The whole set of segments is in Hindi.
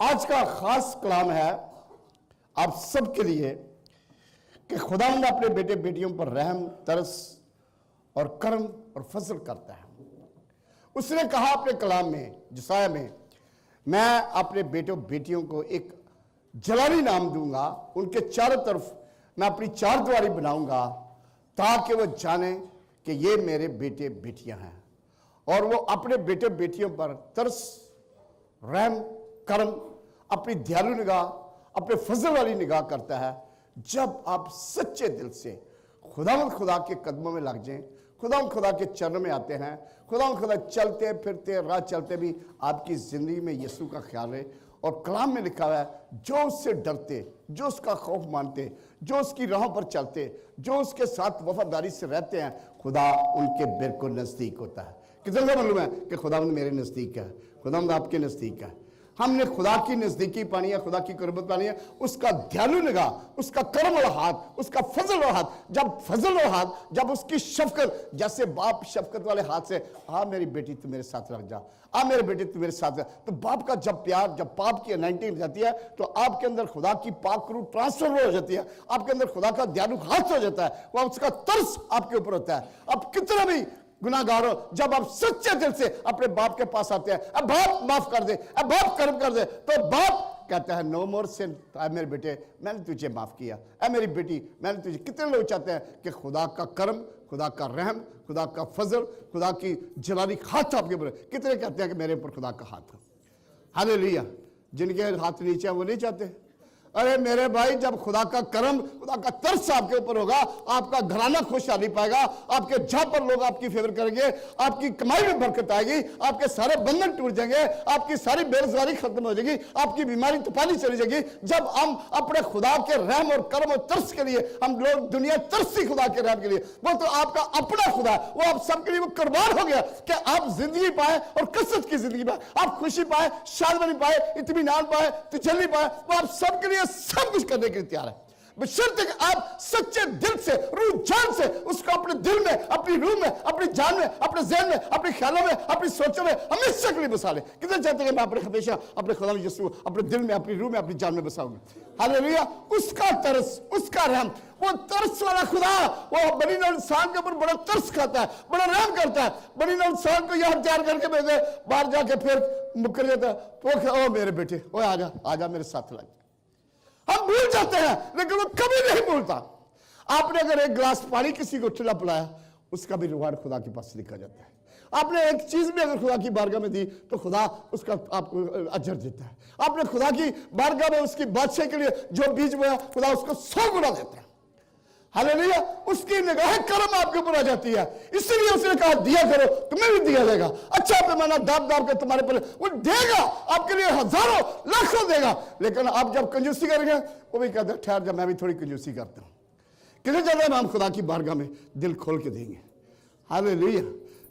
आज का खास कलाम है आप सबके लिए कि खुदावंद अपने बेटे बेटियों पर रहम, तरस और करम और फजल करता है। उसने कहा अपने कलाम में, यशायाह में, मैं अपने बेटों बेटियों को एक जलाली नाम दूंगा, उनके चारों तरफ मैं अपनी चार द्वारी बनाऊंगा ताकि वो जाने कि ये मेरे बेटे बेटियां हैं। और वो अपने बेटे बेटियों पर तरस, रहम, करम, अपनी दयालु निगाह, अपने फजल वाली निगाह करता है। जब आप सच्चे दिल से खुदा के कदमों में लग जाएं, खुदा के चरणों में आते हैं, खुदा चलते फिरते राह चलते भी आपकी जिंदगी में यीशु का ख्याल है। और कलाम में लिखा हुआ है, जो उससे डरते, जो उसका खौफ मानते, जो उसकी राहों पर चलते, जो उसके साथ वफादारी से रहते हैं, खुदा उनके बिल्कुल नजदीक होता है। कितना मालूम है कि खुदावंद मेरे नजदीक है, खुदावंद आपके नजदीक है। हमने खुदा की नजदीकी पानी है, खुदा की कुर्बत पानी है, उसका दयालु निगाह, उसका करम वाला हाथ, उसका फजल वाला हाथ। जब फजल वाला हाथ, जब उसकी शफकत, जैसे बाप शफकत वाले हाथ से, आ मेरी बेटी तू मेरे साथ लग जा, आ मेरे बेटे तू मेरे साथ, तो बाप का जब प्यार, जब पाप की अनाइंटिंग जाती है तो आपके अंदर खुदा की पाक रूह ट्रांसफर हो जाती है, आपके अंदर खुदा का दयालु हाथ हो जाता है, वह उसका तरस आपके ऊपर होता है। अब कितना भी गुनाहगार हो, जब आप सच्चे दिल से अपने बाप के पास आते हैं, अब बाप माफ कर दे, अब बाप कर्म कर दे, तो बाप कहता है नो मोर सिन, मेरे बेटे मैंने तुझे माफ किया, ऐ मेरी बेटी मैंने तुझे। कितने लोग चाहते हैं कि खुदा का कर्म, खुदा का रहम, खुदा का फजल, खुदा की जलाली हाथ आपके ऊपर। कितने कहते हैं कि मेरे ऊपर खुदा का हाथ है। हालेलुया। जिनके हाथ नीचे हैं वो नहीं चाहते। अरे मेरे भाई, जब खुदा का करम, खुदा का तरस आपके ऊपर होगा, आपका घराना खुशहाली पाएगा, आपके जहां पर लोग आपकी फेवर करेंगे, आपकी कमाई में बरकत आएगी, आपके सारे बंधन टूट जाएंगे, आपकी सारी बेरोजगारी खत्म हो जाएगी, आपकी बीमारी तूफानी चली जाएगी। जब हम अपने खुदा के रहम और करम और तरस के लिए, हम लोग दुनिया तरसी खुदा के रहम के लिए, वो तो आपका अपना खुदा, वो आप सबके लिए वो कुर्बान हो गया कि आप जिंदगी पाए और कसरत की जिंदगी पाए, आप खुशी पाए, शांति पाए, इत्मीनान पाए, तसल्ली पाए। वो आप सबके लिए सब कुछ करने के लिए तैयार है, बशर्ते कि आप सच्चे दिल से, रूह जान से उसको अपने दिल में, अपनी रूह में, अपनी जान में, अपने ज़हन में, अपने ख्यालों में, अपनी सोचों में हमेशा के लिए बसा ले। कितने चाहते हैं कि मैं अपने हमेशा अपने खुदा यीशु अपने दिल में, अपनी रूह में, अपनी जान में बसाऊंगा। हालेलुया। उसका तरस, उसका रहम, वो तरस वाला खुदा, वो बनी नौं इंसान के ऊपर बड़ा तरस खाता है, बड़ा रहम करता है। बनी नौं इंसान को यह तैयार करके भेजे, बाहर जाके फिर मुकर जाता है, ओ मेरे बेटे, ओ आजा आजा मेरे साथ लग। हम भूल जाते हैं, लेकिन वो कभी नहीं भूलता। आपने अगर एक गिलास पानी किसी को ठुला पिलाया, उसका भी रिवार्ड खुदा के पास लिखा जाता है। आपने एक चीज भी अगर खुदा की बारगाह में दी तो खुदा उसका आपको अजर देता है। आपने खुदा की बारगाह में उसकी बादशाह के लिए जो बीज बोया, खुदा उसको 100 गुना देता है। हालेलुया। उसकी निगाह करम आपके ऊपर आ जाती है, इसलिए उसने कहा दिया करो तुम्हें भी दिया जाएगा, अच्छा पैमाना दाब दाब के तुम्हारे पर वो देगा, आपके लिए हजारों लाखों देगा। लेकिन आप जब कंजूसी करेंगे, वो भी कहते हैं ठहर जा मैं भी थोड़ी कंजूसी करता हूं। कितने ज्यादा हम खुदा की बारगाह में दिल खोल के देंगे। हालेलुया।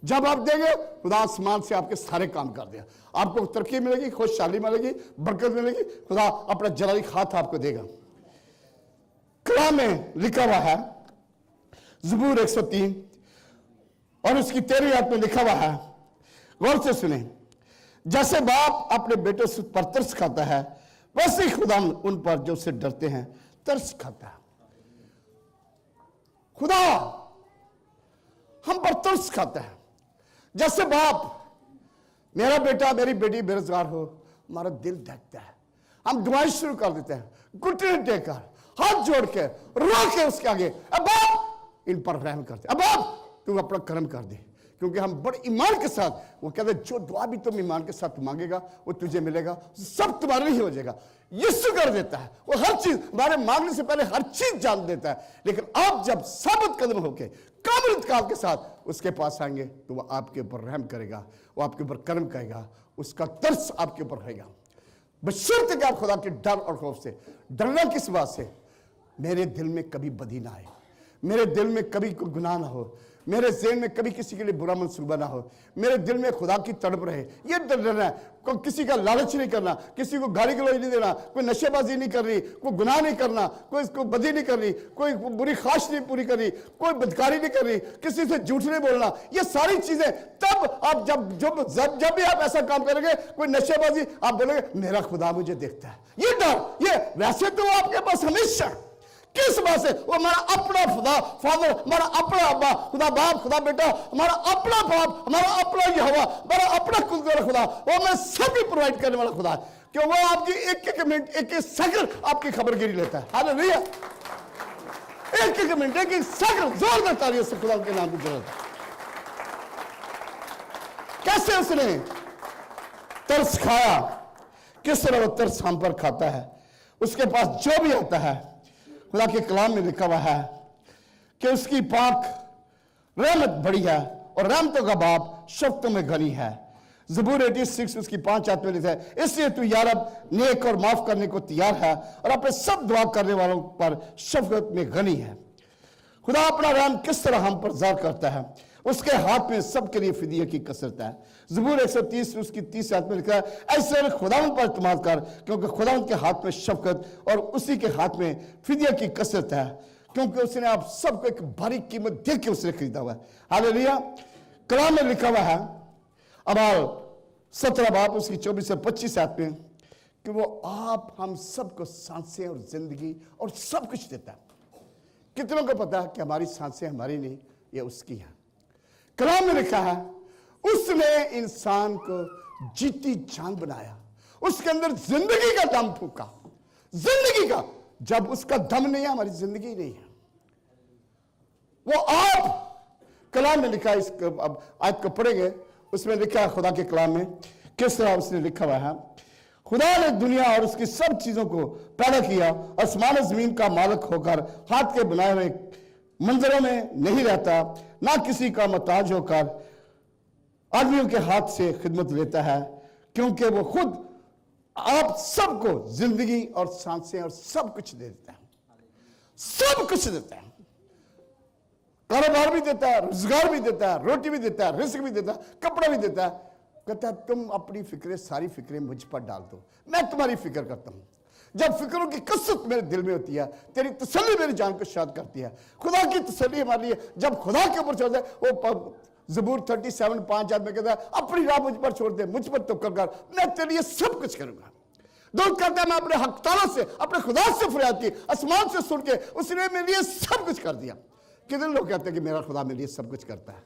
जब आप देंगे, खुदा आसमान से आपके सारे काम कर देगा, आपको तरक्की मिलेगी, खुशहाली मिलेगी, बरकत मिलेगी, खुदा अपना जलाली हाथ आपको देगा। कलाम में लिखा हुआ है, ज़बूर 103 और उसकी 13वीं आयत में लिखा हुआ है, गौर से सुने, जैसे बाप अपने बेटों से पर तरस खाता है, वैसे ही खुदा उन पर जो उससे डरते हैं तरस खाता है। खुदा हम पर तरस खाता है। जैसे बाप, मेरा बेटा मेरी बेटी बेरोजगार हो, हमारा दिल धड़कता है, हम दुआएं शुरू कर देते हैं, घुटने टेकर, हाथ जोड़ के, रो के उसके आगे, अब बाप इन पर रहम करते, अब बाप तू अपना कर्म कर दे। क्योंकि हम बड़े ईमान के साथ, वो कहते हैं जो दुआ भी तुम ईमान के साथ मांगेगा वो तुझे मिलेगा, सब तुम्हारे लिए हो जाएगा। यीशु कर देता है, वो हर चीज, हमारे मांगने से पहले हर चीज जान देता है। लेकिन आप जब साबित कदम होके कामिल इत्काल के साथ उसके पास आएंगे तो वो आपके ऊपर रहम करेगा, वो आपके ऊपर कर्म करेगा, उसका तरस आपके ऊपर रहेगा। बशर्ते कि आप खुदा के डर और खौफ से, डरना किस बात से, मेरे दिल में कभी बदी ना आए, मेरे दिल में कभी कोई गुनाह ना हो, मेरे ज़हन में कभी किसी के लिए बुरा मंसूबा ना हो, मेरे दिल में खुदा की तड़प रहे, ये डरना है। कोई किसी का लालच नहीं करना, किसी को गाली गलौज नहीं देना, कोई नशेबाजी नहीं कर रही, कोई गुनाह नहीं करना, कोई इसको बदी नहीं कर रही, कोई बुरी ख्वाहिश नहीं पूरी कर रही, कोई बदकारी नहीं कर रही, किसी से झूठ नहीं बोलना, ये सारी चीजें। तब आप जब भी आप ऐसा काम करेंगे, कोई नशेबाजी, आप बोलेंगे मेरा खुदा मुझे देखता है। ये डर, ये वैसे तो आपके पास हमेशा, किस बात से? वो हमारा अपना खुदा फादर, हमारा अपना अब्बा, खुदा बाप, खुदा बेटा, हमारा अपना बाप, हमारा अपना यहोवा, हमारा अपना कुदरत खुदा, वो हमें सब भी प्रोवाइड करने वाला खुदा है। क्यों? वो आपकी एक एक मिनट, एक एक सेकंड आपकी खबरगिरी लेता है। हालेलुया। एक एक मिनट, एक एक सेकंड, जोरदार तालियों से खुदा के नाम की जरूरत है। कैसे उसने तरस खाया, किस तरह वो तरस हम पर खाता है। उसके पास जो भी आता है, खुदा के कलाम में लिखा हुआ है कि उसकी पाक रहमत बड़ी है और रहमतों का बाप शफ्तों में घनी है। ज़बूर 86 उसकी 5 आयत में लिखा है, इसलिए तू या रब नेक और माफ करने को तैयार है और अपने सब दुआ करने वालों पर शफकत में घनी है। खुदा अपना रहम किस तरह हम पर ज़ाहिर करता है, उसके हाथ में सबके लिए फिदिया की कसरत है। ज़बूर 130 उसकी 30 आयत में लिखा है, ऐसे खुदावंद पर इत्मीनान कर, क्योंकि खुदावंद के हाथ में शफकत और उसी के हाथ में फिदिया की कसरत है, क्योंकि उसने आप सबको एक भारी कीमत दे के उसने खरीदा हुआ है। हालेलुया। कलाम में लिखा हुआ है अमाल 17 बाब उसकी 24 से 25 आयत में कि वो आप हम सबको सांसें और जिंदगी और सब कुछ देता है। कितनों को पता है कि हमारी सांसें हमारी नहीं, ये उसकी है। कलाम में लिखा है उसने इंसान को जीती जान बनाया, उसके अंदर जिंदगी का दम फूका। जिंदगी का, जब उसका दम नहीं है हमारी जिंदगी नहीं है। वो आप, कलाम में लिखा है, इस अब आयत को पढ़ेंगे, उसमें लिखा है खुदा के कलाम में किस तरह उसने लिखा हुआ है। खुदा ने दुनिया और उसकी सब चीजों को पैदा किया, आसमान जमीन का मालिक होकर हाथ के बनाए हुए मंजरों में नहीं रहता, ना किसी का मोहताज होकर आदमियों के हाथ से खिदमत लेता है, क्योंकि वो खुद आप सबको जिंदगी और सांसें और सब कुछ दे देता है। सब कुछ देता है, कारोबार भी देता है, रोजगार भी देता है, रोटी भी देता है, रिस्क भी देता है, कपड़ा भी देता है। कहता है तुम अपनी फिक्रें, सारी फिक्रें मुझ पर डाल दो, मैं तुम्हारी फिक्र करता हूं। जब फिक्रों की कसरत मेरे दिल में होती है, तेरी तसल्ली मेरी जान को शाद करती है। खुदा की तसल्ली हमारे लिए जब खुदा के ऊपर छोड़ दे, वो ज़बूर 37 5 आदमी कहता है अपनी राह मुझ पर छोड़ दे, मुझ पर तवक्कुल कर, मैं तेरे लिए सब कुछ करूंगा। दाऊद कहता है मैं अपने हक तआला से, अपने खुदा से फरियाद की, आसमान से सुन के उसने मेरे लिए सब कुछ कर दिया। कितने लोग कहते हैं कि मेरा खुदा मेरे लिए सब कुछ करता है।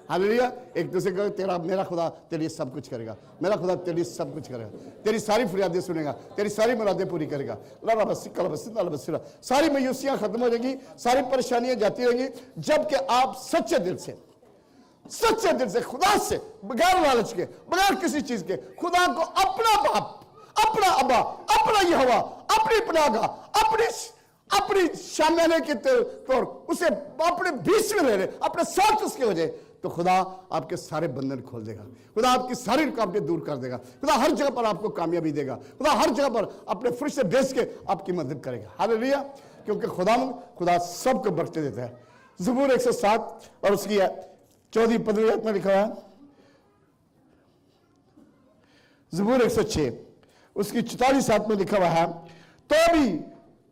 हालेलुया। एक दूसरे को तेरा, मेरा खुदा तेरे लिए सब कुछ करेगा, मेरा खुदा तेरे लिए सब कुछ करेगा, तेरी सारी फरियादें सुनेगा, तेरी सारी मुरादें पूरी करेगा। सारी मायूसियां खत्म हो जाएंगी, सारी परेशानियां जाती रहेंगी, जबकि आप सच्चे दिल से खुदा से, बगैर लालच के, बगैर किसी चीज के, खुदा को अपना बाप, अपना अब्बा, अपना यहोवा, अपनी पनाहगाह, अपनी शामियाने के तौर उसे अपने बीच में ले ले, अपने साथ उसके हो जाए, तो खुदा आपके सारे बंधन खोल देगा, खुदा आपकी सारी रुकावटें दूर कर देगा, खुदा हर जगह पर आपको कामयाबी देगा, खुदा हर जगह पर अपने फर्श से भेज के आपकी मदद करेगा। हालेलुया। क्योंकि खुदा सबको बरकत देता है। ज़बूर 107 और उसकी 14-15 आयत में लिखा हुआ है, ज़बूर 106 उसकी 44 आयत में लिखा हुआ है, तो भी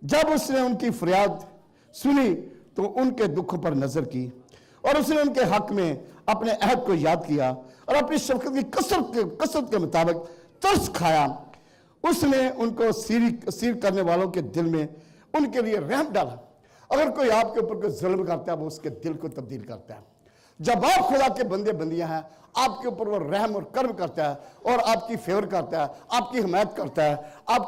जब उसने उनकी फरियाद सुनी तो उनके दुखों पर नजर की और उसने उनके हक में अपने अहद को याद किया और अपनी शफकत की कसरत के मुताबिक तरस खाया। उसने उनको सीर करने वालों के दिल में उनके लिए रहम डाला। अगर कोई आपके ऊपर कोई जुल्म करता है, वो उसके दिल को तब्दील करता है। जब आप खुदा के बंदे बंदियां हैं, आपके ऊपर वो रहम और कर्म करता है और आपकी फेवर करता है, आपकी हिमायत करता है,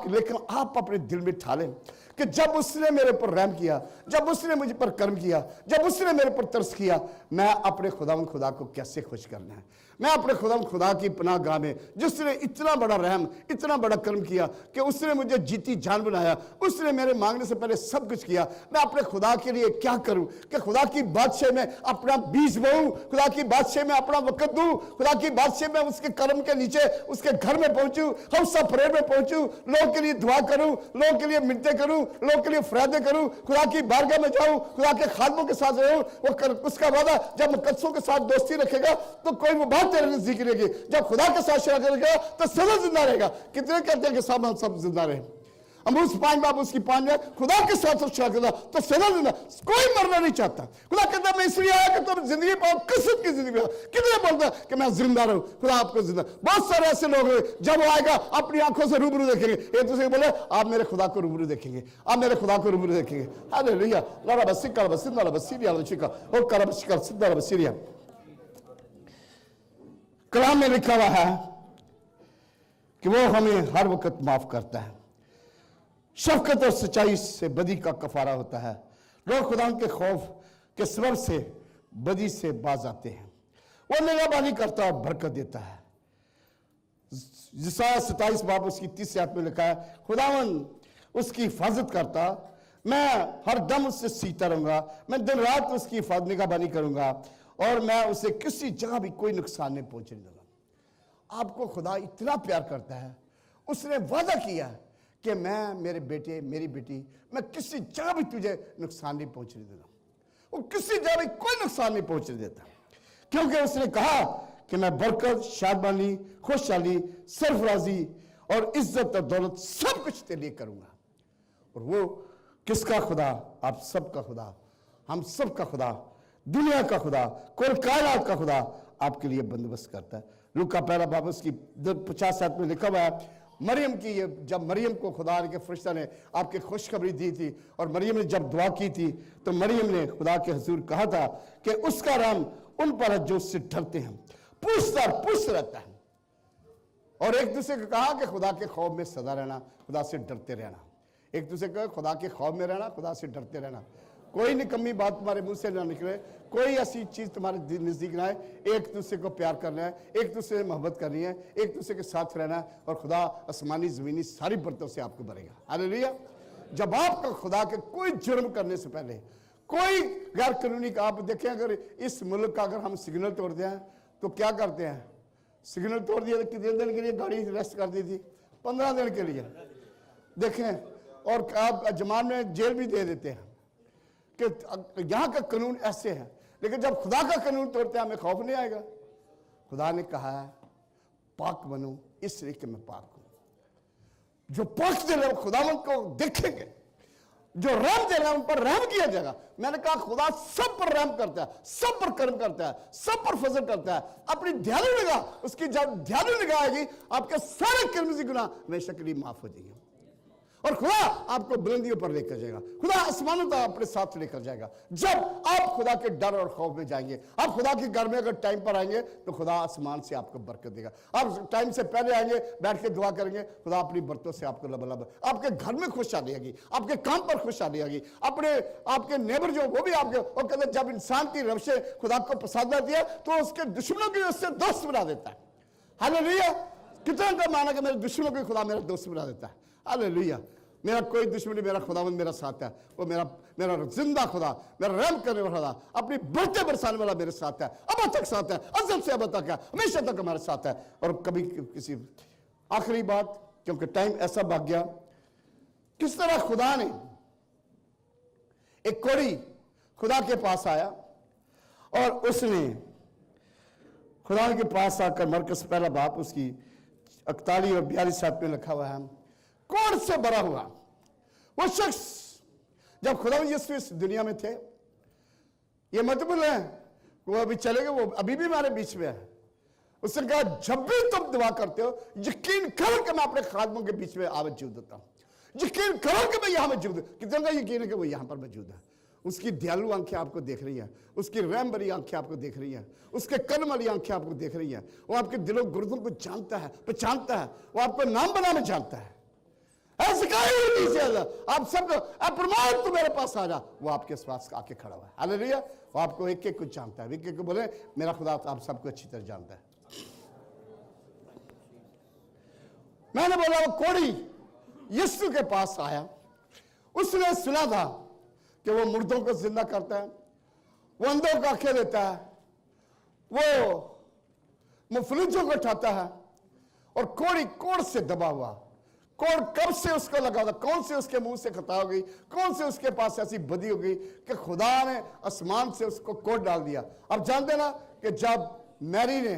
लेकिन आप अपने दिल में ठालें कि जब उसने मेरे पर रहम किया, जब उसने मुझ पर कर्म किया, जब उसने मेरे पर तरस किया, मैं अपने खुदा को कैसे खुश करना है। मैं अपने खुदा की पनाहगाह में, जिसने इतना बड़ा रहम, इतना बड़ा कर्म किया कि उसने मुझे जीती जान बनाया, उसने मेरे मांगने से पहले सब कुछ किया, मैं अपने खुदा के लिए क्या करूं कि खुदा की बादशाह में अपना बीज बोऊं, खुदा की बादशाह में अपना वक्त दूं, खुदा की बादशाह में उसके कर्म के नीचे उसके घर में पहुंचूं, हौसा फरेब में पहुंचूं, लोगों के लिए दुआ करूं, लोगों के लिए मिन्नतें करूं, लोगों के लिए फरियादें करूं, खुदा की बारगाह में जाऊं, खुदा के खादमों के साथ रहूं। उसका वादा जब मुकद्दसों के साथ दोस्ती रखेगा तो कोई वो बात तेरे नजदीक रहेगी। जब खुदा के साथ शराकत रखेगा तो सदा जिंदा रहेगा। कितने कहते हैं कि सब जिंदा रहे। अमरूज 5 बाब उसकी 5 में खुदा के साथ शराकत तो सदा जिंदा। कोई मरना नहीं चाहता। खुदा कहता है मैं इसलिए आया कि तुम जिंदगी पाओ, कसरत की जिंदगी पाओ। कितने बोलता है कि मैं जिंदा रहूं, खुदा आपको जिंदा। बहुत सारे ऐसे लोग हैं जब वो आएगा अपनी आंखों से रूबरू देखेंगे, एक दूसरे को बोले आप मेरे खुदा को रूबरू देखेंगे, आप मेरे खुदा को रूबरू देखेंगे। हालेलुया। लारा बसी कल बसी नाला बसी रिया लचिका ओ कल बसी कल सिद्धा बसी रिया। कलाम में लिखा हुआ है कि वो हमें हर वक्त माफ करता है, शफकत और सच्चाई से बदी का कफारा होता है। लोग खुदा के खौफ के सबब से बदी से बाज आते हैं। वो निगरानी करता और बरकत देता है। जिसा 27 बाब उसकी 30 आयत में लिखा है, खुदावन उसकी हिफाजत करता, मैं हर दम उससे सीखता रहूंगा, मैं दिन रात उसकी निगरानी करूंगा और मैं उसे किसी जगह भी कोई नुकसान नहीं पहुंचने दूंगा। आपको खुदा इतना प्यार करता है, उसने वादा किया कि मैं मेरे बेटे मेरी बेटी मैं किसी जगह भी तुझे नुकसान नहीं पहुंचने देता। वो किसी जगह भी कोई नुकसान नहीं पहुंचने देता, क्योंकि उसने कहा कि मैं बरकत, शादमानी, खुशहाली, सरफराजी और इज्जत और दौलत सब कुछ तेरे लिए करूंगा। और वो किसका खुदा? आप सबका खुदा, हम सबका खुदा, दुनिया का खुदा, कुल कायनात का खुदा आपके लिए बंदोबस्त करता है। लूका पहला बाब उसकी 50 में लिखा हुआ है, मरियम की ये जब मरियम को खुदा के फरिश्ता ने आपके खुशखबरी दी थी और मरियम ने जब दुआ की थी तो मरियम ने खुदा के हुजूर कहा था कि उसका राम उन पर है जो उससे डरते हैं, पुष्ट रहता है। और एक दूसरे को कहा कि खुदा के खौफ में सदा रहना, खुदा से डरते रहना। एक दूसरे को खुदा के खौफ में रहना, खुदा से डरते रहना। कोई निकम्मी बात तुम्हारे मुंह से ना निकले, कोई ऐसी चीज तुम्हारे नजदीक ना आए। एक दूसरे को प्यार करना है, एक दूसरे से मोहब्बत करनी है, एक दूसरे के साथ रहना है और खुदा आसमानी जमीनी सारी बरकतों से आपको भरेगा। हालेलुया। जब आपका खुदा के कोई जुर्म करने से पहले, कोई गैर कानूनी का, आप देखें अगर इस मुल्क का अगर हम सिग्नल तोड़ते हैं तो क्या करते हैं? सिग्नल तोड़ दिया तो कितने दिन के लिए गाड़ी रेस्ट कर दी थी? 15 दिन के लिए। देखें, और आप जमान में जेल भी दे देते हैं कि यहां का कानून ऐसे है। लेकिन जब खुदा का कानून तोड़ते हैं हमें खौफ नहीं आएगा। खुदा ने कहा है पाक बनो इसलिए कि मैं पाक हूं। जो पाक दे रहे खुदावंत को देखेंगे, जो रहम दे रहे हैं उन पर रहम किया जाएगा। मैंने कहा खुदा सब पर रहम करता है, सब पर कर्म करता है, सब पर फजल करता है। अपनी ध्यानु निगाह, उसकी जब ध्यानु निगाह आएगी आपके सारे कर्मजी गुनाह हमेशा के लिए माफ हो जाएंगे और खुदा आपको बुलंदियों पर लेकर जाएगा। खुदा आसमानों तक अपने साथ लेकर जाएगा। जब आप खुदा के डर और खौफ में जाएंगे, आप खुदा के घर में अगर टाइम पर आएंगे तो खुदा आसमान से आपको बरकत देगा। आप टाइम से पहले आएंगे, बैठ के दुआ करेंगे, खुदा अपनी बरकतों से आपको लबालब, आपके घर में खुशहाली आएगी, आपके काम पर खुशहाली आएगी। अपने आपके नेबर जो वो भी आपके, वो कहते हैं जब इंसान की रवशें खुदा को पसंद आती है तो उसके दुश्मनों की उससे दोस्त बना देता है। हालेलुया। कितना का माना कि मेरे दुश्मनों को खुदा मेरा दोस्त बना देता है। हालेलुया। मेरा कोई दुश्मन नहीं, मेरा खुदावंद मेरा साथ है। वो मेरा जिंदा खुदा, मेरा रहम करने वाला खुदा, अपनी बरकतें बरसाने वाला मेरे साथ है, अब तक साथ है, अज़ल से अब तक है, हमेशा तक हमारे साथ है। और कभी किसी आखिरी बात, क्योंकि टाइम ऐसा भाग गया, किस तरह खुदा ने एक कोड़ी खुदा के पास आया और उसने खुदा के पास आकर, मरकस पहला बाप उसकी 41 और 42 में लिखा हुआ है, कौन से बड़ा हुआ वो शख्स जब खुदा यीशु इस दुनिया में थे। ये मत बोले वो अभी चले गए, वो अभी भी हमारे बीच में है। उसने कहा जब भी तुम दुआ करते हो यकीन करो कि मैं अपने खादमों के बीच में मौजूद होता हूं। यकीन करो कि मैं यहां मौजूद हूं। कितने का यकीन है कि वो यहां पर मौजूद है? उसकी दयालु आंखें आपको देख रही हैं, उसकी रहम भरी आंखें आपको देख रही हैं, उसके कर्म वाली आंखें आपको देख रही हैं। वो आपके दिलों गुर्दों को जानता है, पहचानता है, वो आपको नाम बनाना जानता है। ऐसे आप सब प्रमाण तो मेरे पास आ जा, वो आपके पास आके खड़ा हुआ है। हालेलुया। वो आपको एक एक कुछ जानता है, एक एक को बोले मेरा खुदा आप सबको अच्छी तरह जानता है। मैंने बोला वो कोड़ी यीशु के पास आया, उसने सुना था कि वो मुर्दों को जिंदा करता है, वो अंधों को आंखें देता है, वो मुफलुजों को उठाता है। और कोड़ी कोड़ से दबा हुआ, कोड़ कब से उसको लगा था, कौन से उसके मुंह से खता हो गई, कौन से उसके पास ऐसी बदी हो गई कि खुदा ने आसमान से उसको कोड़ डाल दिया। अब जानते ना कि जब मैरी ने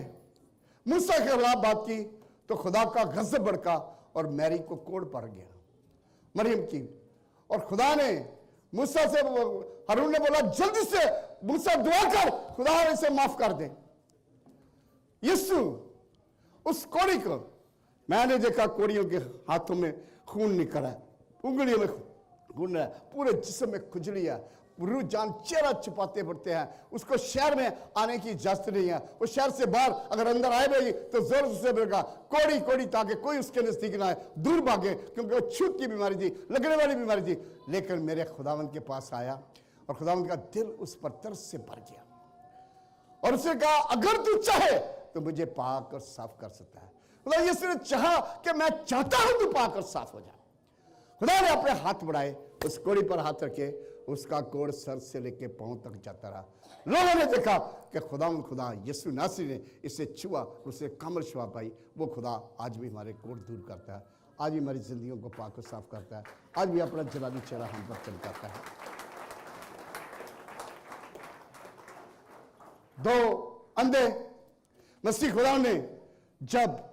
मूसा के खिलाफ बात की तो खुदा का गजब भड़का और मैरी को कोड़ पड़ गया, मरियम की। और खुदा ने मूसा से, हारून ने बोला जल्दी से मूसा दुआ कर, खुदा इसे माफ कर दे। यीशु उस कोड़ी को, मैंने देखा कोड़ियों के हाथों में खून निकला है, उंगलियों में खून है, पूरे जिस्म में खुजली है, रूह जान चेहरा छुपाते पड़ते हैं। उसको शहर में आने की इजाजत नहीं है। वो शहर से बाहर अगर अंदर आए भी तो जोर से बोलेगा कोड़ी कोड़ी, ताकि कोई उसके नजदीक ना आए, दूर भागे, क्योंकि वो छूत की बीमारी थी, लगने वाली बीमारी थी। लेकिन मेरे खुदावंद के पास आया और खुदावंद का दिल उस पर तरस से भर गया और उसने कहा अगर तू चाहे तो मुझे पाक और साफ कर सकता है। खुदा यीशु ने चाहा कि मैं चाहता हूं तू पाक और साफ हो जा। खुदा ने अपने हाथ बढ़ाए, उस कोड़ी पर हाथ रखे, उसका कोड़ सर से लेके पांव तक जाता रहा। लोगों ने देखा कि खुदा यीशु नासरी ने इसे छुआ, उसे कामल शिफा पाई। वो खुदा आज भी हमारे कोड़ दूर करता है, आज भी हमारी जिंदगियों को पाक और साफ करता है, आज भी अपना जलाली चेहरा हम पर चमकाता है। दो अंधे मसीह खुदा ने जब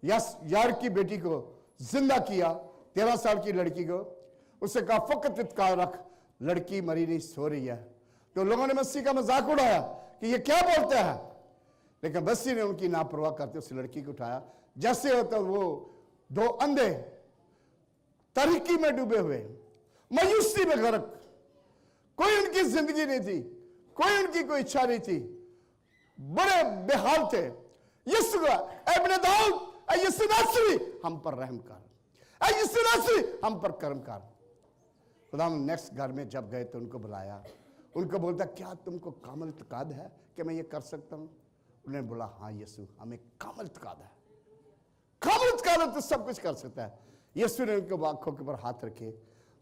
यार की बेटी को जिंदा किया, 13 साल की लड़की को, उसे कहा फकत इत्कार रख, लड़की मरी नहीं सो रही है। तो लोगों ने मसीह का मजाक उड़ाया कि ये क्या बोलते हैं, लेकिन मसीह ने उनकी नापरवाह करते उस लड़की को उठाया। जैसे होता वो दो अंधे तारीकी में डूबे हुए, मायूसी में गर्क, कोई उनकी जिंदगी नहीं थी, कोई उनकी कोई इच्छा नहीं थी, बड़े बेहाल थे। यीशु इब्ने दाऊद, यीशु नासरी हम पर रहम कर, यीशु नासरी हम पर करम कर। खुदा नेक्स्ट घर में जब गए तो उनको बुलाया, उनको बोलता क्या तुमको कामल इत्काद है कि मैं ये कर सकता हूं? उन्होंने बोला हाँ यीशु हमें कामल इत्काद है, कामल इत्काद है तो सब कुछ कर सकता है। यीशु ने उनके आंखों के ऊपर हाथ रखे,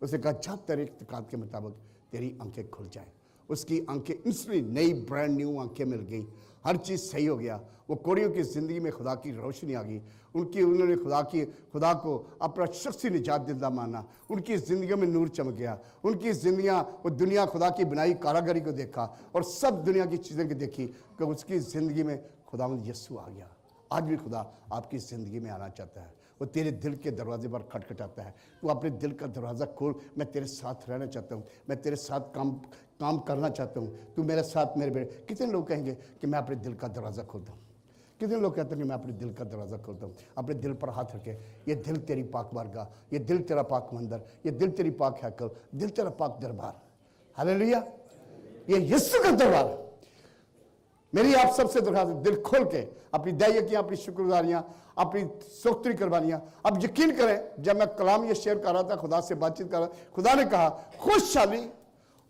उसे कहा जब तेरे इत्काद के मुताबिक तेरी आंखें खुल जाए। उसकी आंखें इंस्टेंटली नई ब्रांड न्यू आंखें मिल गई, हर चीज़ सही हो गया। वो कोड़ियों की ज़िंदगी में खुदा की रोशनी आ गई, उन्होंने खुदा को अपना शख्सी निजात दिंदा माना, उनकी ज़िंदगी में नूर चमक गया। उनकी ज़िंदगियाँ, वो दुनिया खुदा की बनाई कारागरी को देखा और सब दुनिया की चीज़ें की देखी कि उसकी ज़िंदगी में खुदावंद यीशु आ गया। आज भी खुदा आपकी ज़िंदगी में आना चाहता है, वो तेरे दिल के दरवाजे पर खटखटाता है। तू अपने दिल का दरवाज़ा खोल, मैं तेरे साथ रहना चाहता हूँ, मैं तेरे साथ काम करना चाहता हूँ, तू मेरे साथ मेरे बेटे। कितने लोग कहेंगे कि मैं अपने दिल का दरवाज़ा खोलता हूँ? कितने लोग कहते हैं कि मैं अपने दिल का दरवाज़ा खोलता हूँ? अपने दिल पर हाथ रखे, ये दिल तेरी पाक बारगाह, ये दिल तेरा पाक मंदिर, ये दिल तेरी पाक हैकल, दिल तेरा पाक दरबार। हालेलुया, ये यीशु का दरबार। मेरी आप सबसे दरखास्त, दिल खोल के अपनी दयाकियाँ, अपनी शुक्रगुजारियाँ, अपनी सोख्तरी कुर्बानियाँ। अब यकीन करें, जब मैं कलाम ये शेयर कर रहा था, खुदा से बातचीत कर रहा, खुदा ने कहा खुशहाली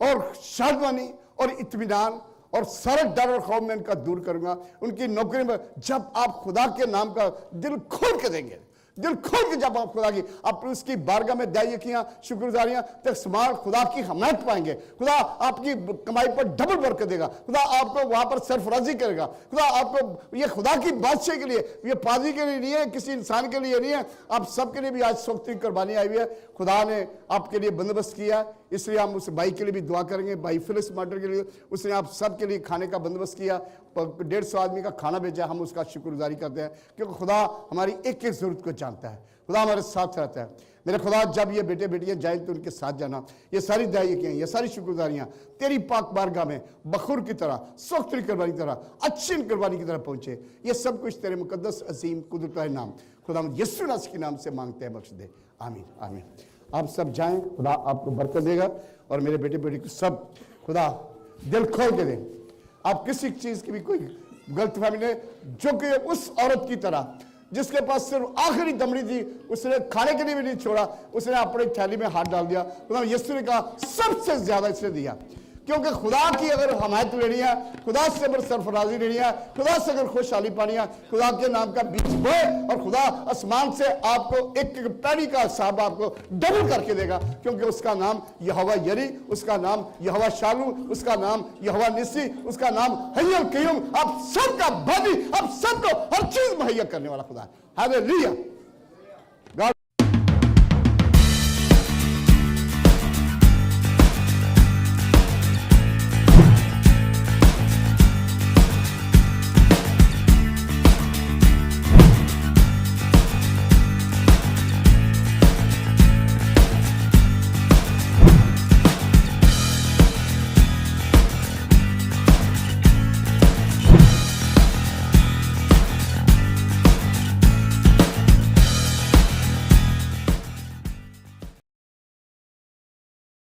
और शादवानी और इत्मीनान और सारे डर और खौफ में इनका दूर करूंगा। उनकी नौकरी में जब आप खुदा के नाम का दिल खोल के देंगे, दिल खोल के जब आप खुदा की अपनी उसकी बारगाह में दयाकियाँ, शुक्रगुजारियाँ, तो समार खुदा की हमायत पाएंगे। खुदा आपकी कमाई पर डबल बरकत देगा, खुदा आपको वहां पर सरफराजी करेगा। खुदा आपको, ये खुदा की बादशाह के लिए, ये पादरी के लिए नहीं है, किसी इंसान के लिए नहीं है, आप सबके लिए भी आज सोख्तरी कुर्बानी आई हुई है। खुदा ने आपके लिए बंदोबस्त किया, इसलिए हम उस भाई के लिए भी दुआ करेंगे, भाई फिलिस मार्टर के लिए। उसने आप सबके लिए खाने का बंदोबस्त किया, 150 आदमी का खाना भेजा, हम उसका शुक्रगुजारी करते हैं, क्योंकि खुदा हमारी एक एक जरूरत को जानता है, खुदा हमारे साथ रहता है। मेरे खुदा, जब ये बेटे बेटियां जाएं तो उनके साथ जाना। ये सारी दयाकियाँ, ये सारी शुक्रगुजारियाँ तेरी पाक बारगाह में बखूर की तरह, सोख्तरी कुर्बानी की तरह, अच्छी कुर्बानी की तरह पहुंचे। ये सब कुछ तेरे मुकद्दस अजीम कुदरत नाम खुदा यीशु नासरी के नाम से मांगते हैं, बख्श दे, आमीन आमीन। आप सब जाएं, खुदा आपको बरकत देगा। और मेरे बेटे बेटी को सब खुदा दिल खोल के दे। आप किसी चीज़ की भी कोई गलतफहमी नहीं, जो कि उस औरत की तरह जिसके पास सिर्फ आखिरी दमड़ी थी, उसने खाने के लिए भी नहीं छोड़ा, उसने अपनी थैली में हाथ डाल दिया। खुदा यीशु ने कहा सबसे ज्यादा इसने दिया, क्योंकि खुदा की अगर हमायत लेनी है, खुदा से अगर सरफराजी लेनी है, खुदा से अगर खुशहाली पानी है, खुदा के नाम का बीज बोए और खुदा आसमान से आपको एक एक पैड़ी का हिसाब आपको डबल करके देगा। क्योंकि उसका नाम यहोवा यरी, उसका नाम यहोवा शालू, उसका नाम यहोवा निसी, उसका नाम हय्युल कय्यूम, आप सबका बानी, आप सबको हर चीज मुहैया करने वाला खुदा है। हालेलुया।